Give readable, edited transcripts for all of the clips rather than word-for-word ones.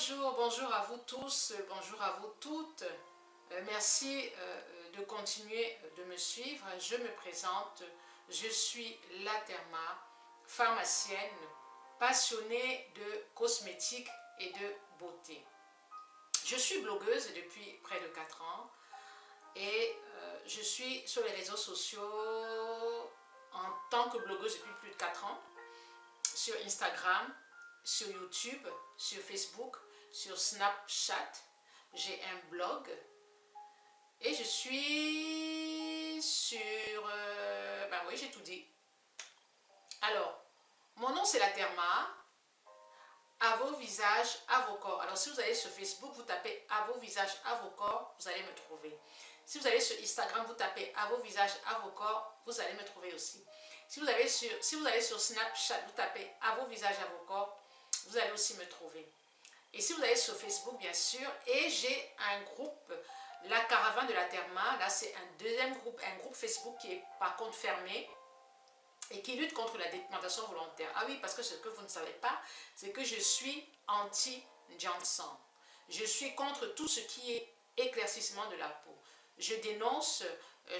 Bonjour à vous tous, bonjour à vous toutes. Merci de continuer de me suivre. Je me présente, je suis Laterma, pharmacienne, passionnée de cosmétiques et de beauté. Je suis blogueuse depuis près de 4 ans et je suis sur les réseaux sociaux en tant que blogueuse depuis plus de 4 ans, sur Instagram, sur YouTube, sur Facebook, sur Snapchat. J'ai un blog et je suis sur... ben oui, j'ai tout dit. Alors, mon nom c'est Laterma, à vos visages, à vos corps. Alors si vous allez sur Facebook, vous tapez à vos visages, à vos corps, vous allez me trouver. Si vous allez sur Instagram, vous tapez à vos visages, à vos corps, vous allez me trouver aussi. Si vous allez sur Snapchat, vous tapez à vos visages, à vos corps, vous allez aussi me trouver. Et si vous allez sur Facebook, bien sûr, et j'ai un groupe, la Caravane de Laterma, là c'est un deuxième groupe, un groupe Facebook qui est par contre fermé et qui lutte contre la dépigmentation volontaire. Ah oui, parce que ce que vous ne savez pas, c'est que je suis anti-Janssen. Je suis contre tout ce qui est éclaircissement de la peau. Je dénonce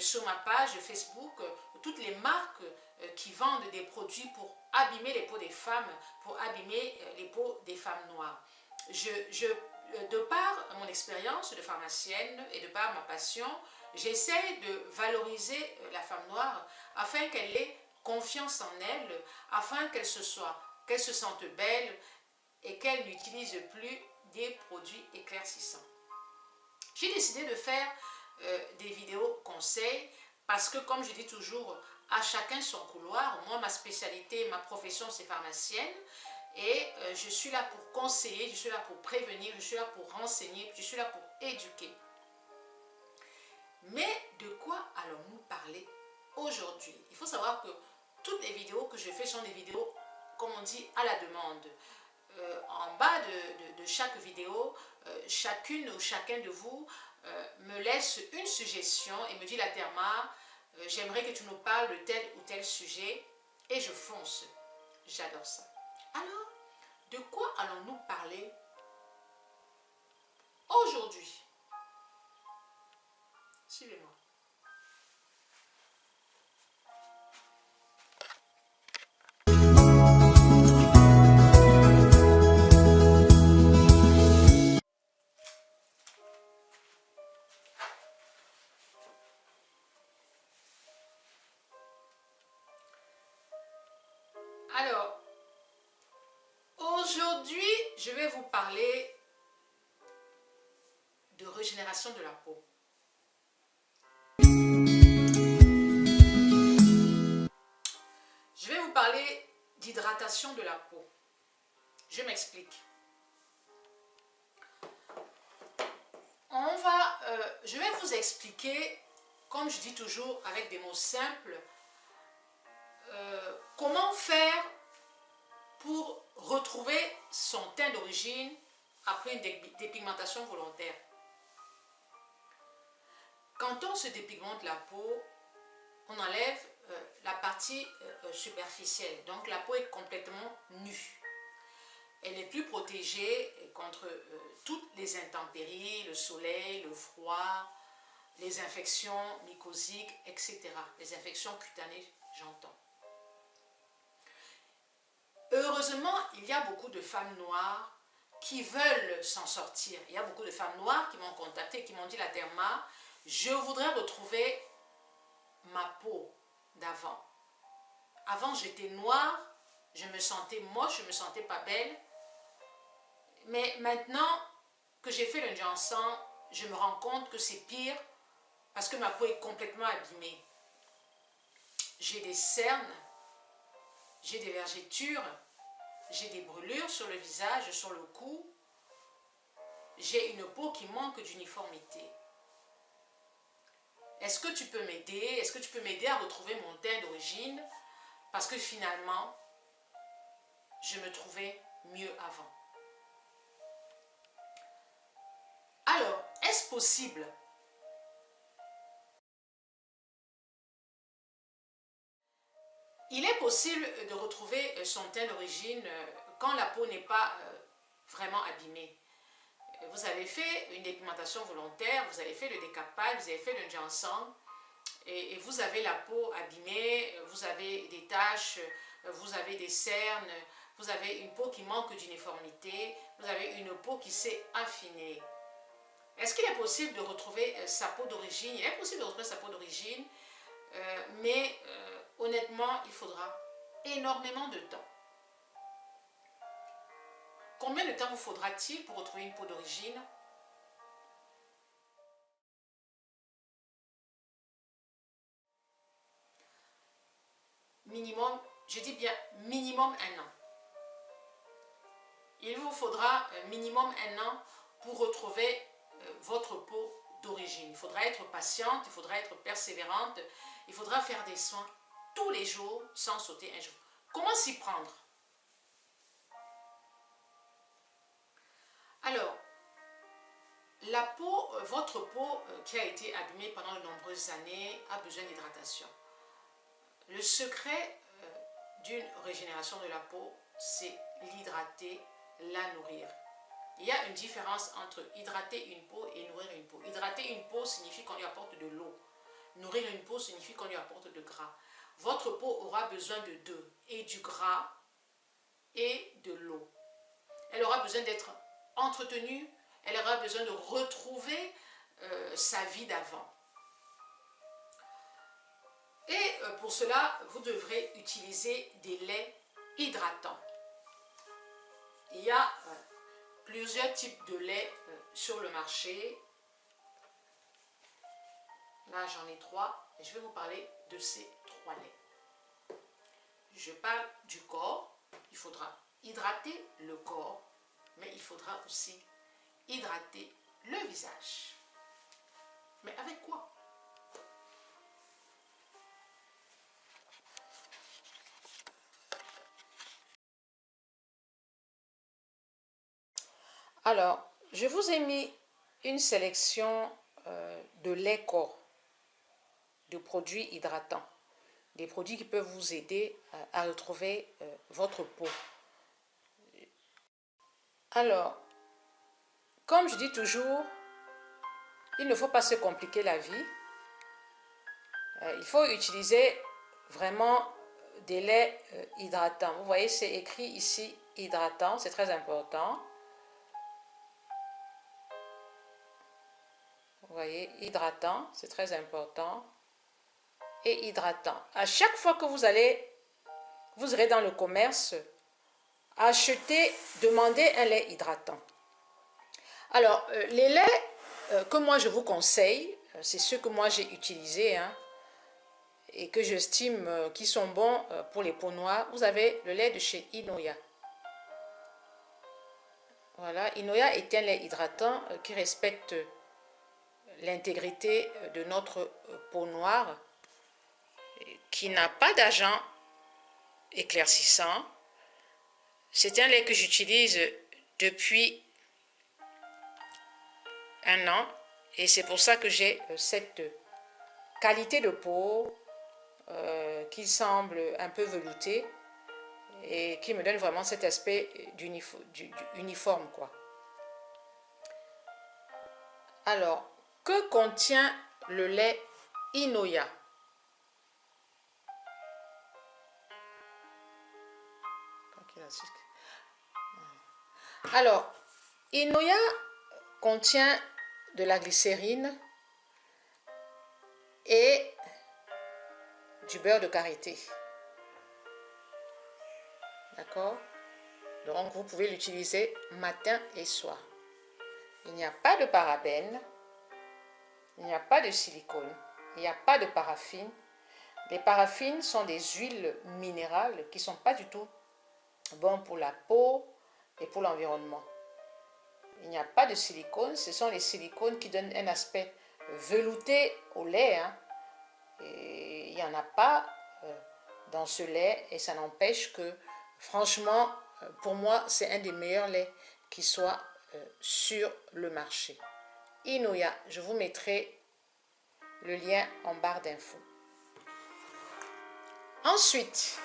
sur ma page Facebook toutes les marques qui vendent des produits pour abîmer les peaux des femmes, pour abîmer les peaux des femmes noires. De par mon expérience de pharmacienne et de par ma passion, j'essaie de valoriser la femme noire afin qu'elle ait confiance en elle, afin qu'elle se sente belle et qu'elle n'utilise plus des produits éclaircissants. J'ai décidé de faire des vidéos conseils parce que, comme je dis toujours, à chacun son couloir. Moi, ma spécialité, ma profession, c'est pharmacienne et je suis là pour conseiller, je suis là pour prévenir, je suis là pour renseigner, je suis là pour éduquer. Mais de quoi allons-nous parler aujourd'hui? Il faut savoir que toutes les vidéos que je fais sont des vidéos, comme on dit, à la demande. En bas de chaque vidéo, chacune ou chacun de vous me laisse une suggestion et me dit: Laterma, j'aimerais que tu nous parles de tel ou tel sujet, et je fonce. J'adore ça. Alors, de quoi allons-nous parler aujourd'hui? Suivez-moi. Alors, aujourd'hui, je vais vous parler de régénération de la peau. Je vais vous parler d'hydratation de la peau. Je m'explique. Je vais vous expliquer, comme je dis toujours avec des mots simples, comment faire pour retrouver son teint d'origine après une dépigmentation volontaire. Quand on se dépigmente la peau, on enlève la partie superficielle. Donc la peau est complètement nue. Elle n'est plus protégée contre toutes les intempéries, le soleil, le froid, les infections mycosiques, etc. Les infections cutanées, j'entends. Heureusement, il y a beaucoup de femmes noires qui veulent s'en sortir. Il y a beaucoup de femmes noires qui m'ont contacté, qui m'ont dit: Laterma, je voudrais retrouver ma peau d'avant. Avant, j'étais noire, je me sentais moche, je ne me sentais pas belle. Mais maintenant que j'ai fait le Janssen, je me rends compte que c'est pire parce que ma peau est complètement abîmée. J'ai des cernes, j'ai des vergetures, j'ai des brûlures sur le visage, sur le cou. J'ai une peau qui manque d'uniformité. Est-ce que tu peux m'aider? Est-ce que tu peux m'aider à retrouver mon teint d'origine? Parce que finalement, je me trouvais mieux avant. Alors, est-ce possible? Il est possible de retrouver son teint d'origine quand la peau n'est pas vraiment abîmée. vous avez fait une dépigmentation volontaire, vous avez fait le décapage, vous avez fait le Janssen, et vous avez la peau abîmée, vous avez des taches, vous avez des cernes, vous avez une peau qui manque d'uniformité, vous avez une peau qui s'est affinée. Est-ce qu'il est possible de retrouver sa peau d'origine? Il est possible de retrouver sa peau d'origine, mais honnêtement, il faudra énormément de temps. Combien de temps vous faudra-t-il pour retrouver une peau d'origine? Minimum, je dis bien minimum 1 an. Il vous faudra minimum 1 an pour retrouver votre peau d'origine. Il faudra être patiente, il faudra être persévérante, il faudra faire des soins tous les jours sans sauter un jour. Comment s'y prendre? Alors, la peau, votre peau qui a été abîmée pendant de nombreuses années a besoin d'hydratation. Le secret d'une régénération de la peau, c'est l'hydrater, la nourrir. Il y a une différence entre hydrater une peau et nourrir une peau. Hydrater une peau signifie qu'on lui apporte de l'eau. Nourrir une peau signifie qu'on lui apporte de gras. Votre peau aura besoin de deux, et du gras et de l'eau. Elle aura besoin d'être entretenue, elle aura besoin de retrouver sa vie d'avant. Et pour cela, vous devrez utiliser des laits hydratants. Il y a plusieurs types de lait sur le marché. Là, j'en ai 3 et je vais vous parler de ces 3 laits. Je parle du corps. Il faudra hydrater le corps, mais il faudra aussi hydrater le visage. Mais avec quoi? Alors, je vous ai mis une sélection de lait corps, de produits hydratants, des produits qui peuvent vous aider à retrouver votre peau. Alors, comme je dis toujours, il ne faut pas se compliquer la vie. Il faut utiliser vraiment des laits hydratants. Vous voyez, c'est écrit ici hydratant, c'est très important. Vous voyez, hydratant, c'est très important. Et hydratant. À chaque fois que vous irez dans le commerce, acheter, demander un lait hydratant. Alors, les laits que moi je vous conseille, c'est ceux que moi j'ai utilisés, hein, et que j'estime qui sont bons pour les peaux noires. Vous avez le lait de chez Inoya. Voilà, Inoya est un lait hydratant qui respecte l'intégrité de notre peau noire, qui n'a pas d'agent éclaircissant. C'est un lait que j'utilise depuis 1 an et c'est pour ça que j'ai cette qualité de peau qui semble un peu veloutée et qui me donne vraiment cet aspect uniforme, quoi. Alors, que contient le lait Inoya? Alors, Inoya contient de la glycérine et du beurre de karité. D'accord? Donc, vous pouvez l'utiliser matin et soir. Il n'y a pas de parabènes, il n'y a pas de silicone, il n'y a pas de paraffine. Les paraffines sont des huiles minérales qui ne sont pas du tout bonnes pour la peau et pour l'environnement. Il n'y a pas de silicone, ce sont les silicones qui donnent un aspect velouté au lait, hein. Et il n'y en a pas dans ce lait et ça n'empêche que, franchement, pour moi, c'est un des meilleurs laits qui soit sur le marché. Inoya, je vous mettrai le lien en barre d'infos. Ensuite,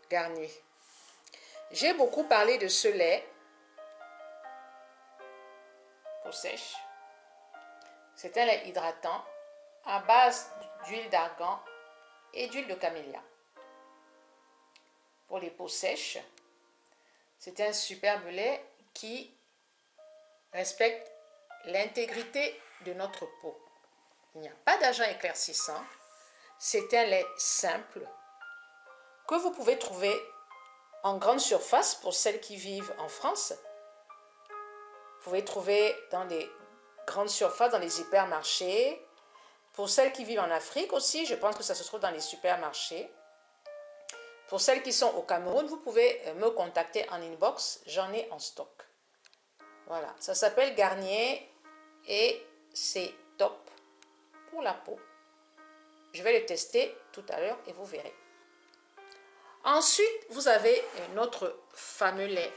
Garnier. J'ai beaucoup parlé de ce lait sèche. C'est un lait hydratant à base d'huile d'argan et d'huile de camélia. Pour les peaux sèches, c'est un superbe lait qui respecte l'intégrité de notre peau. Il n'y a pas d'agent éclaircissant. C'est un lait simple que vous pouvez trouver en grande surface pour celles qui vivent en France. Vous pouvez trouver dans des grandes surfaces, dans les hypermarchés. Pour celles qui vivent en Afrique aussi, je pense que ça se trouve dans les supermarchés. Pour celles qui sont au Cameroun, vous pouvez me contacter en inbox, j'en ai en stock. Voilà, ça s'appelle Garnier et c'est top pour la peau. Je vais le tester tout à l'heure et vous verrez. Ensuite, vous avez notre fameux lait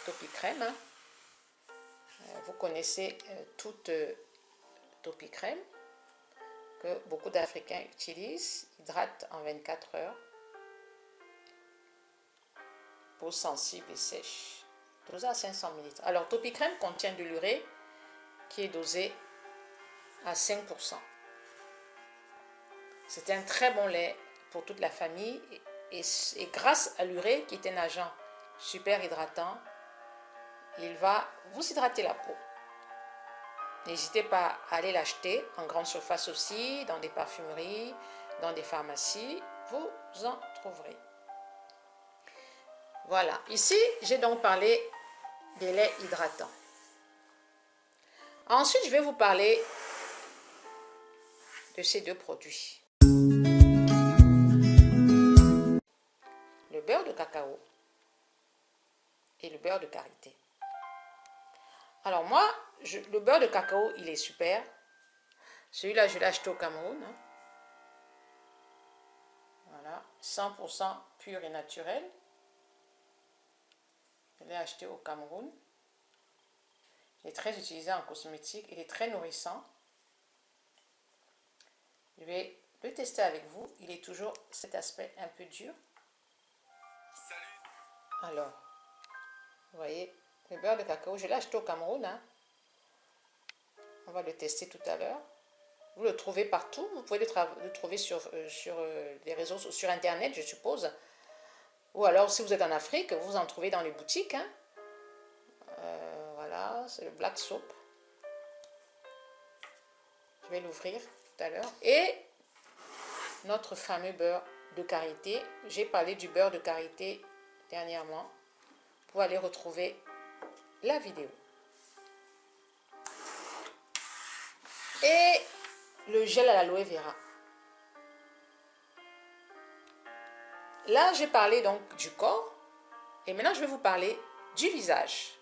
Topicrème. Vous connaissez toute Topicrème que beaucoup d'Africains utilisent. Hydrate en 24 heures. Peau sensible et sèche. Dosé à 500 ml. Alors, Topicrème contient de l'urée qui est dosé à 5%. C'est un très bon lait pour toute la famille et grâce à l'urée qui est un agent super hydratant, il va vous hydrater la peau. N'hésitez pas à aller l'acheter en grande surface aussi, dans des parfumeries, dans des pharmacies, vous en trouverez. Voilà, ici j'ai donc parlé des laits hydratants. Ensuite, je vais vous parler de ces deux produits. Le beurre de cacao et le beurre de karité. Alors moi, le beurre de cacao, il est super. Celui-là, je l'ai acheté au Cameroun. Voilà, 100% pur et naturel. Je l'ai acheté au Cameroun. Il est très utilisé en cosmétique. Il est très nourrissant. Je vais le tester avec vous. Il est toujours cet aspect un peu dur. Alors, vous voyez, le beurre de cacao, je l'ai acheté au Cameroun. On va le tester tout à l'heure. Vous le trouvez partout. Vous pouvez le trouver sur les réseaux, sur Internet, je suppose. Ou alors, si vous êtes en Afrique, vous en trouvez dans les boutiques. Voilà, c'est le Black Soap. Je vais l'ouvrir tout à l'heure. Et notre fameux beurre de karité. J'ai parlé du beurre de karité dernièrement. Vous pouvez aller retrouver la vidéo. Et le gel à l'aloe vera. Là, j'ai parlé donc du corps. Et maintenant, je vais vous parler du visage.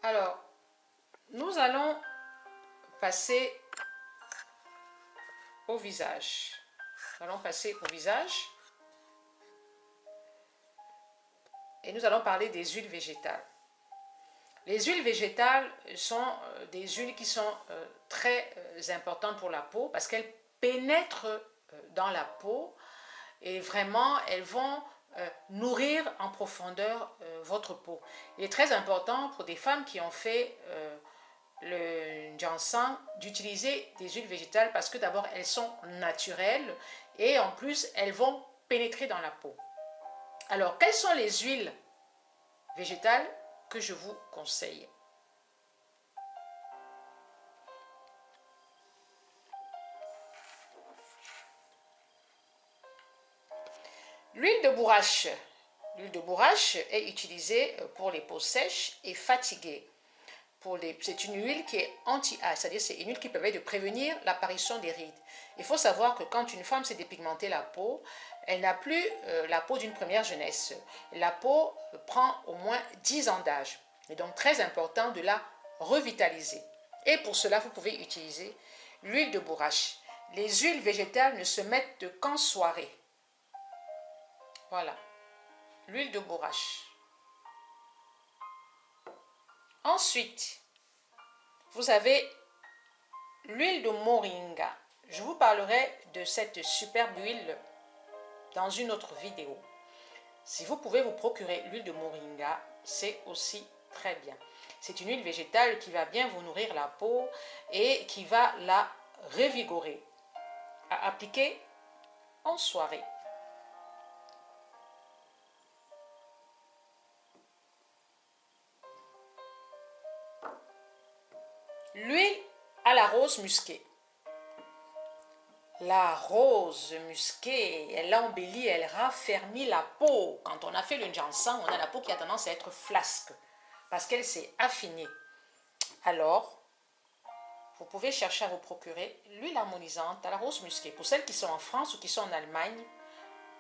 Alors, nous allons passer au visage. Nous allons passer au visage. Et nous allons parler des huiles végétales. Les huiles végétales sont des huiles qui sont très importantes pour la peau parce qu'elles pénètrent dans la peau et vraiment elles vont nourrir en profondeur votre peau. Il est très important pour des femmes qui ont fait le ginseng d'utiliser des huiles végétales parce que d'abord elles sont naturelles et en plus elles vont pénétrer dans la peau. Alors, quelles sont les huiles végétales que je vous conseille? L'huile de bourrache. L'huile de bourrache est utilisée pour les peaux sèches et fatiguées. C'est une huile qui est anti-âge, c'est-à-dire c'est une huile qui permet de prévenir l'apparition des rides. Il faut savoir que quand une femme s'est dépigmentée la peau, elle n'a plus la peau d'une première jeunesse. La peau prend au moins 10 ans d'âge. Il est donc très important de la revitaliser. Et pour cela, vous pouvez utiliser l'huile de bourrache. Les huiles végétales ne se mettent qu'en soirée. Voilà, l'huile de bourrache. Ensuite, vous avez l'huile de moringa. Je vous parlerai de cette superbe huile dans une autre vidéo. Si vous pouvez vous procurer l'huile de moringa, c'est aussi très bien. C'est une huile végétale qui va bien vous nourrir la peau et qui va la revigorer. À appliquer en soirée. L'huile à la rose musquée. La rose musquée, elle embellit, elle raffermit la peau. Quand on a fait le ginseng, on a la peau qui a tendance à être flasque parce qu'elle s'est affinée. Alors, vous pouvez chercher à vous procurer l'huile harmonisante à la rose musquée. Pour celles qui sont en France ou qui sont en Allemagne,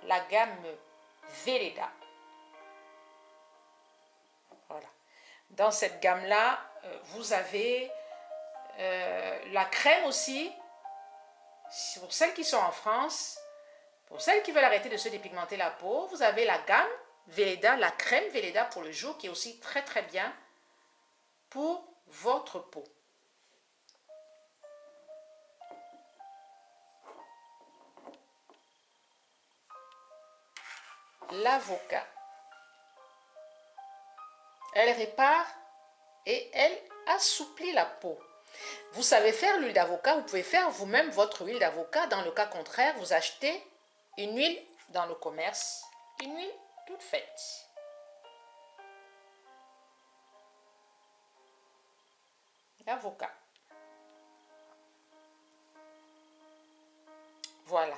la gamme Velleda. Voilà. Dans cette gamme-là, vous avez la crème aussi. Pour celles qui sont en France, pour celles qui veulent arrêter de se dépigmenter la peau, vous avez la gamme Velleda, la crème Velleda pour le jour qui est aussi très très bien pour votre peau. L'avocat. Elle répare et elle assouplit la peau. Vous savez faire l'huile d'avocat, vous pouvez faire vous-même votre huile d'avocat. Dans le cas contraire, vous achetez une huile dans le commerce, une huile toute faite. L'avocat. Voilà.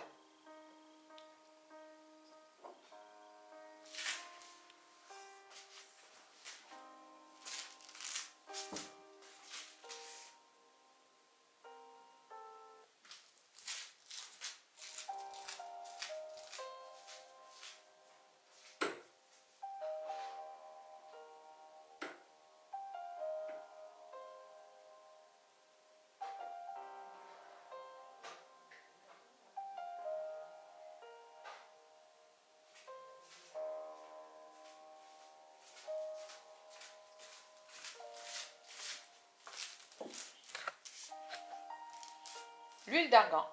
L'huile d'argan.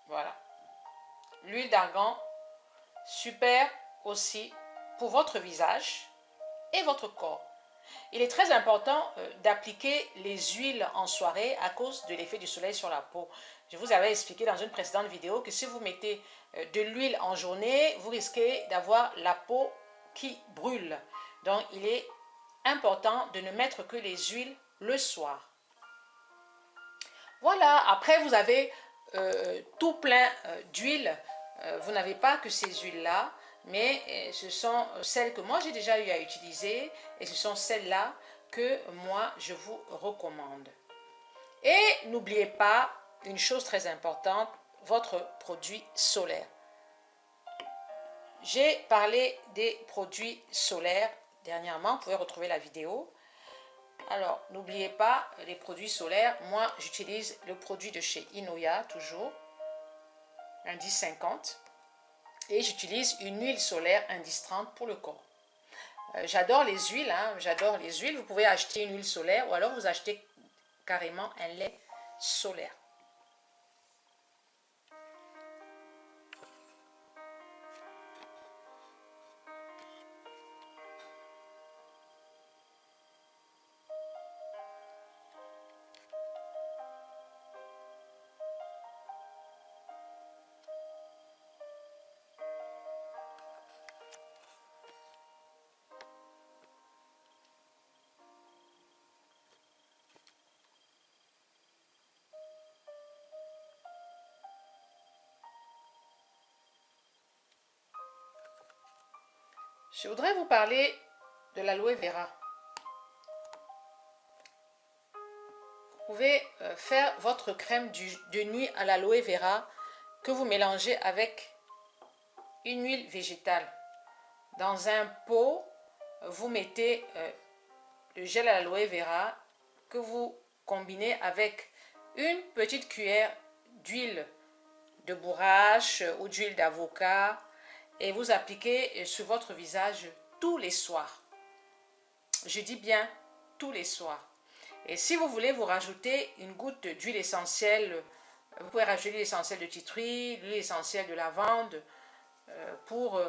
Voilà. L'huile d'argan, super aussi pour votre visage et votre corps. Il est très important d'appliquer les huiles en soirée à cause de l'effet du soleil sur la peau. Je vous avais expliqué dans une précédente vidéo que si vous mettez de l'huile en journée, vous risquez d'avoir la peau qui brûle. Donc, il est important de ne mettre que les huiles le soir. Voilà, après vous avez tout plein d'huiles. Vous n'avez pas que ces huiles-là, mais ce sont celles que moi j'ai déjà eu à utiliser et ce sont celles-là que moi je vous recommande. Et n'oubliez pas une chose très importante, votre produit solaire. J'ai parlé des produits solaires dernièrement, vous pouvez retrouver la vidéo. Alors, n'oubliez pas les produits solaires. Moi, j'utilise le produit de chez Inoya, toujours, indice 50. Et j'utilise une huile solaire indice 30 pour le corps. J'adore les huiles, hein, j'adore les huiles. Vous pouvez acheter une huile solaire ou alors vous achetez carrément un lait solaire. Je voudrais vous parler de l'aloe vera. Vous pouvez faire votre crème de nuit à l'aloe vera que vous mélangez avec une huile végétale. Dans un pot, vous mettez le gel à l'aloe vera que vous combinez avec une petite cuillère d'huile de bourrache ou d'huile d'avocat et vous appliquez sur votre visage tous les soirs. Je dis bien tous les soirs. Et si vous voulez vous rajouter une goutte d'huile essentielle, vous pouvez rajouter l'huile essentielle de titri, l'huile essentielle de lavande. pour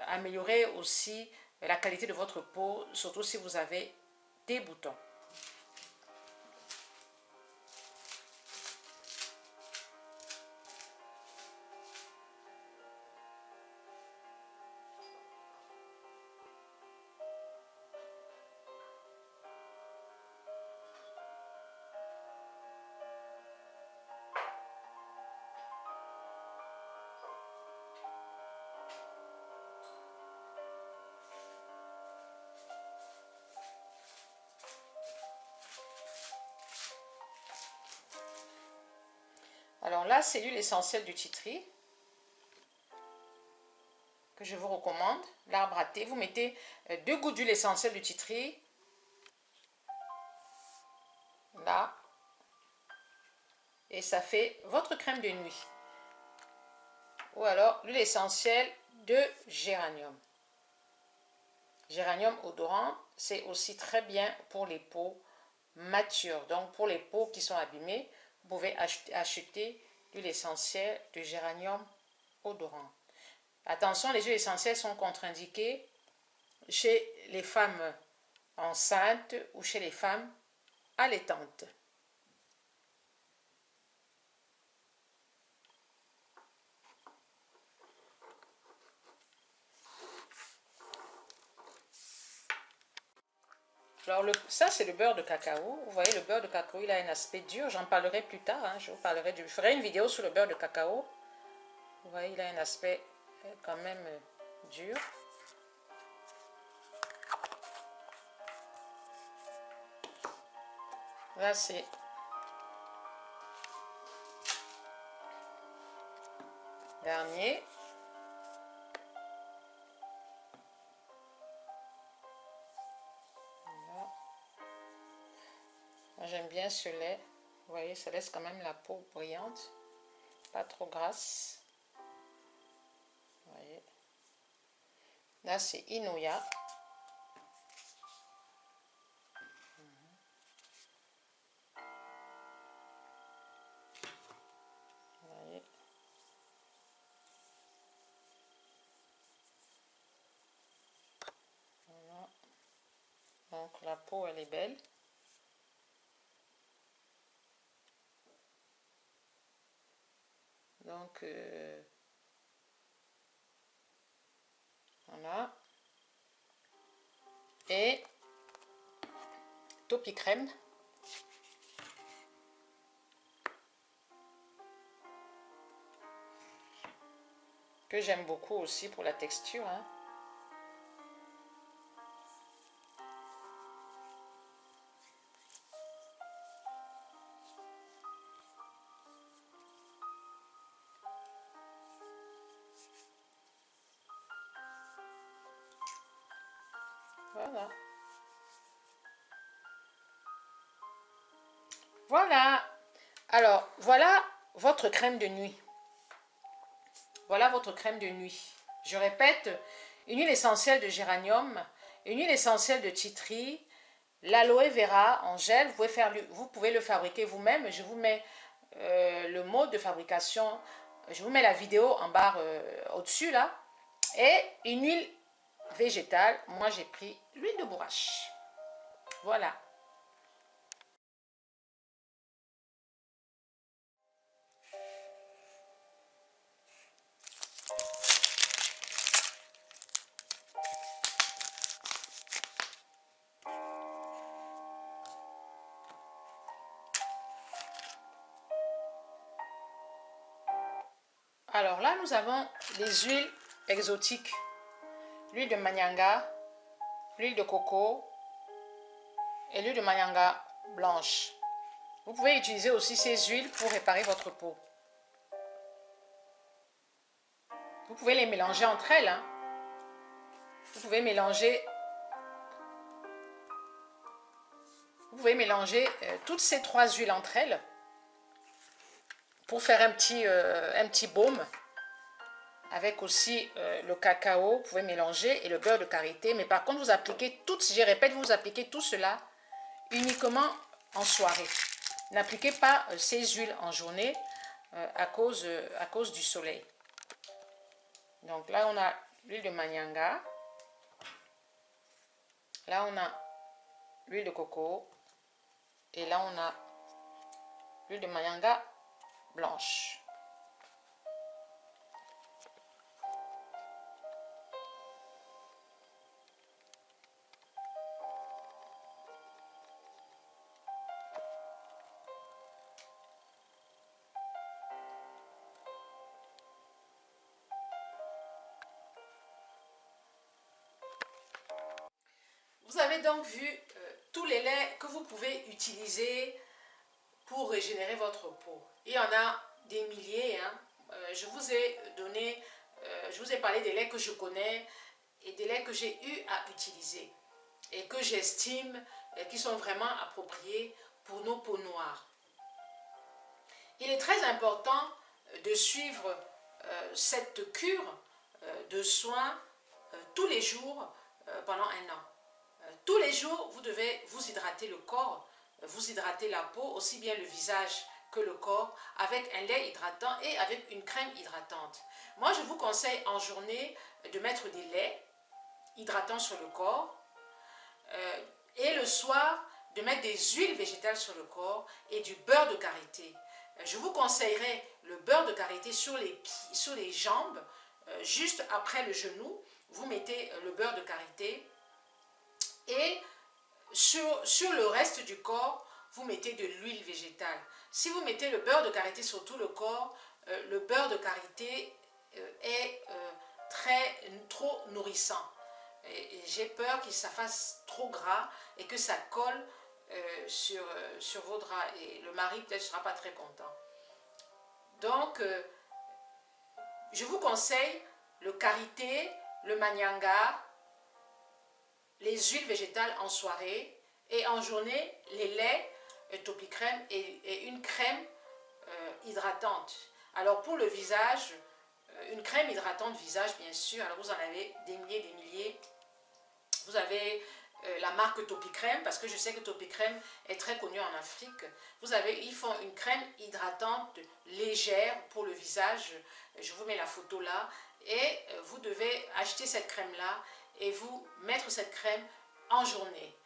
améliorer aussi la qualité de votre peau, surtout si vous avez des boutons. Alors là, c'est l'huile essentielle du titri que je vous recommande. L'arbre à thé, vous mettez 2 gouttes d'huile essentielle du titri. Là. Et ça fait votre crème de nuit. Ou alors l'huile essentielle de géranium. Géranium odorant, c'est aussi très bien pour les peaux matures. Donc pour les peaux qui sont abîmées, vous pouvez acheter l'huile essentielle de géranium odorant. Attention, les huiles essentielles sont contre-indiquées chez les femmes enceintes ou chez les femmes allaitantes. Alors ça c'est le beurre de cacao. Vous voyez, le beurre de cacao, il a un aspect dur. J'en parlerai plus tard. Hein. Je ferai une vidéo sur le beurre de cacao. Vous voyez, il a un aspect quand même dur. Là c'est Garnier. J'aime bien ce lait. Vous voyez, ça laisse quand même la peau brillante. Pas trop grasse. Vous voyez. Là, c'est Inoya. Vous voyez. Voilà. Donc, la peau, elle est belle. Donc, voilà. Et Topi Crème. Que j'aime beaucoup aussi pour la texture. Hein. Voilà. Voilà. Alors, voilà votre crème de nuit. Voilà votre crème de nuit. Je répète, une huile essentielle de géranium, une huile essentielle de titri, l'aloe vera en gel. Vous pouvez le fabriquer vous-même. Je vous mets le mode de fabrication. Je vous mets la vidéo en barre au-dessus là. Et une huile végétale. Moi, j'ai pris l'huile de bourrache. Voilà. Alors là, nous avons les huiles exotiques. L'huile de manianga, l'huile de coco et l'huile de manianga blanche. Vous pouvez utiliser aussi ces huiles pour réparer votre peau. Vous pouvez les mélanger entre elles. Hein. Vous pouvez mélanger toutes ces 3 huiles entre elles pour faire un petit baume. Avec aussi le cacao, vous pouvez mélanger, et le beurre de karité. Mais par contre, vous appliquez je répète, vous appliquez tout cela uniquement en soirée. N'appliquez pas ces huiles en journée à cause du soleil. Donc là, on a l'huile de manianga. Là, on a l'huile de coco. Et là, on a l'huile de manianga blanche. Vous avez donc vu tous les laits que vous pouvez utiliser pour régénérer votre peau. Il y en a des milliers. Hein. Je vous ai donné, je vous ai parlé des laits que je connais et des laits que j'ai eu à utiliser et que j'estime qui sont vraiment appropriés pour nos peaux noires. Il est très important de suivre cette cure de soins tous les jours pendant un an. Tous les jours, vous devez vous hydrater le corps, vous hydrater la peau, aussi bien le visage que le corps, avec un lait hydratant et avec une crème hydratante. Moi, je vous conseille en journée de mettre des laits hydratants sur le corps et le soir, de mettre des huiles végétales sur le corps et du beurre de karité. Je vous conseillerais le beurre de karité sur les pieds, sur les jambes, juste après le genou. Vous mettez le beurre de karité. Et sur le reste du corps, vous mettez de l'huile végétale. Si vous mettez le beurre de karité sur tout le corps, le beurre de karité est trop nourrissant. Et j'ai peur que ça fasse trop gras et que ça colle sur vos draps. Et le mari peut-être ne sera pas très content. Donc, je vous conseille le karité, le manianga, les huiles végétales en soirée et en journée, les laits, topicrème et une crème hydratante. Alors pour le visage, une crème hydratante visage bien sûr, alors vous en avez des milliers. Vous avez la marque Topicrème, parce que je sais que Topicrème est très connu en Afrique. Ils font une crème hydratante légère pour le visage. Je vous mets la photo là. Et vous devez acheter cette crème-là et vous mettre cette crème en journée.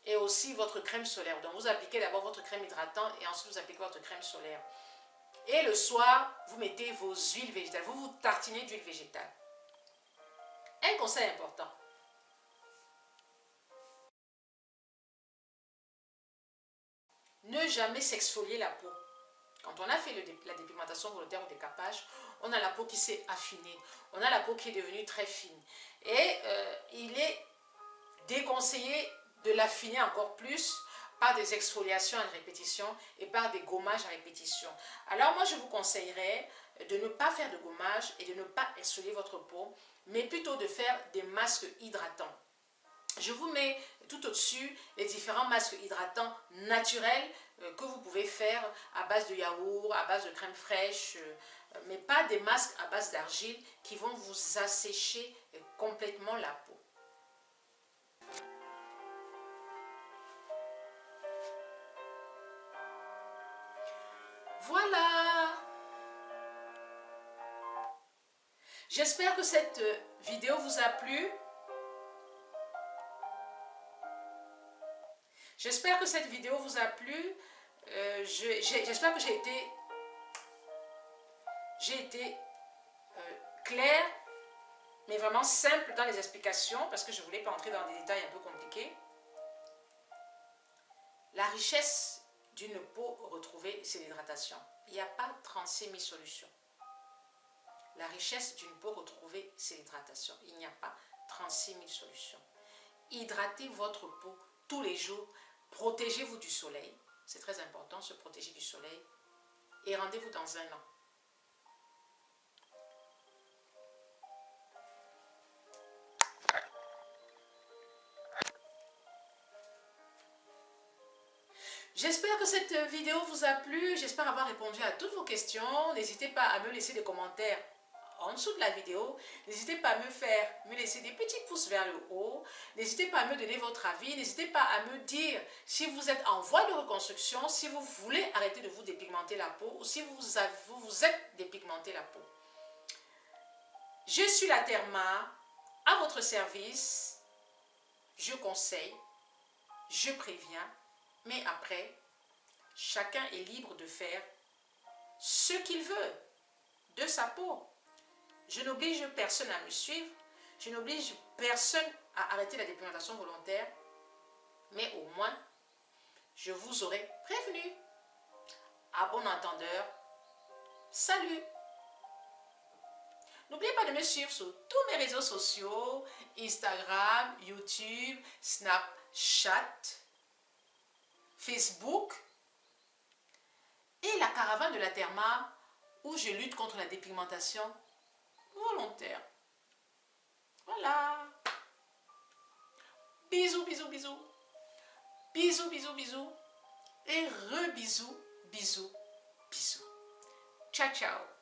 Et aussi votre crème solaire. Donc vous appliquez d'abord votre crème hydratante et ensuite vous appliquez votre crème solaire. Et le soir, vous mettez vos huiles végétales. Vous vous tartinez d'huile végétale. Un conseil important. Ne jamais s'exfolier la peau. Quand on a fait la dépigmentation volontaire ou décapage, on a la peau qui s'est affinée. On a la peau qui est devenue très fine. Et il est déconseillé de l'affiner encore plus par des exfoliations à répétition et par des gommages à répétition. Alors moi, je vous conseillerais de ne pas faire de gommage et de ne pas exfolier votre peau, mais plutôt de faire des masques hydratants. Je vous mets tout au-dessus les différents masques hydratants naturels que vous pouvez faire à base de yaourt, à base de crème fraîche, mais pas des masques à base d'argile qui vont vous assécher complètement la peau. Voilà! J'espère que cette vidéo vous a plu. J'espère que cette vidéo vous a plu. J'espère que j'ai été claire, mais vraiment simple dans les explications, parce que je ne voulais pas entrer dans des détails un peu compliqués. La richesse d'une peau retrouvée, c'est l'hydratation. Il n'y a pas 36 000 solutions. La richesse d'une peau retrouvée, c'est l'hydratation. Il n'y a pas 36 000 solutions. Hydratez votre peau tous les jours. Protégez-vous du soleil. C'est très important, se protéger du soleil. Et rendez-vous dans un an. J'espère que cette vidéo vous a plu. J'espère avoir répondu à toutes vos questions. N'hésitez pas à me laisser des commentaires en dessous de la vidéo. N'hésitez pas à me laisser des petits pouces vers le haut. N'hésitez pas à me donner votre avis. N'hésitez pas à me dire si vous êtes en voie de reconstruction, si vous voulez arrêter de vous dépigmenter la peau ou si vous êtes dépigmenté la peau. Je suis la Therma, à votre service. Je conseille, je préviens, mais après, chacun est libre de faire ce qu'il veut de sa peau. Je n'oblige personne à me suivre, je n'oblige personne à arrêter la dépigmentation volontaire, mais au moins, je vous aurai prévenu. À bon entendeur, salut! N'oubliez pas de me suivre sur tous mes réseaux sociaux, Instagram, YouTube, Snapchat, Facebook et la caravane de la Therma où je lutte contre la dépigmentation volontaire. Voilà. Bisous, bisous, bisous. Bisous, bisous, bisous. Et re-bisous, bisous, bisous. Ciao, ciao.